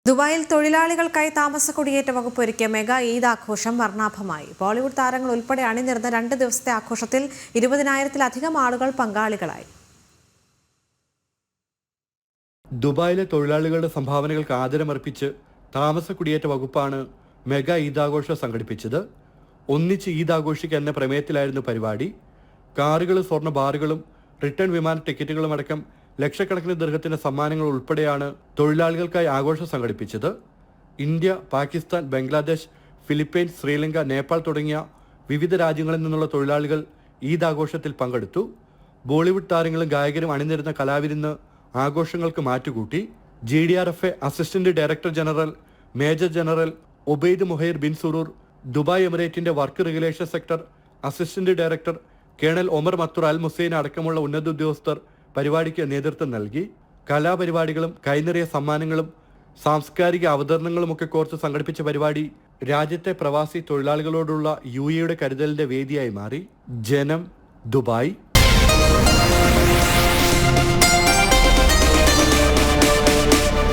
ദുബായിൽ തൊഴിലാളികൾക്കായി താമസക്കുടിയേറ്റ വകുപ്പ് ഒരുക്കിയ മെഗാ ഈദ് ആഘോഷം വർണ്ണാഭമായി. ബോളിവുഡ് താരങ്ങൾ ഉൾപ്പെടെ അണിനിരന്ന 2 ദിവസത്തെ ആഘോഷത്തിൽ 20,000-ലധികം ആളുകൾ പങ്കാളികളായി. ദുബായിലെ തൊഴിലാളികളുടെ സംഭാവനകൾക്ക് ആദരമർപ്പിച്ച് താമസക്കുടിയേറ്റ വകുപ്പാണ് മെഗാ ഈദാഘോഷം സംഘടിപ്പിച്ചത്. ഒന്നിച്ച് ഈദ് ആഘോഷിക്കുക എന്ന പ്രമേയത്തിലായിരുന്നു പരിപാടി. കാറുകളും സ്വർണ്ണ ബാറുകളും റിട്ടേൺ വിമാന ടിക്കറ്റുകളും അടക്കം ലക്ഷക്കണക്കിന് ദിർഹത്തിന്റെ സമ്മാനങ്ങൾ ഉൾപ്പെടെയാണ് തൊഴിലാളികൾക്കായി ആഘോഷം സംഘടിപ്പിച്ചത്. ഇന്ത്യ, പാകിസ്ഥാൻ, ബംഗ്ലാദേശ്, ഫിലിപ്പൈൻസ്, ശ്രീലങ്ക, നേപ്പാൾ തുടങ്ങിയ വിവിധ രാജ്യങ്ങളിൽ നിന്നുള്ള തൊഴിലാളികൾ ഈദ് ആഘോഷത്തിൽ പങ്കെടുത്തു. ബോളിവുഡ് താരങ്ങളും ഗായകരും അണിനിരുന്ന കലാവിരുന്ന് ആഘോഷങ്ങൾക്ക് മാറ്റുകൂട്ടി. GDRFA assistant director general major general Obaid Muhair bin Suroor, Dubai എമിറേറ്റിന്റെ work regulation sector assistant director colonel Omar Mattur al Musain അടക്കമുള്ള ഉന്നത ഉദ്യോഗസ്ഥർ പരിപാടിക്ക് നേതൃത്വം നൽകി. കലാപരിപാടികളും കൈനിറിയ സമ്മാനങ്ങളും സാംസ്കാരിക അവതരണങ്ങളുമൊക്കെ കോർത്ത് സംഘടിപ്പിച്ച പരിപാടി രാജ്യത്തെ പ്രവാസി തൊഴിലാളികളോടുള്ള UAE യുടെ കരുതലിന്റെ വേദിയായി മാറി. ജനം, ദുബായ്.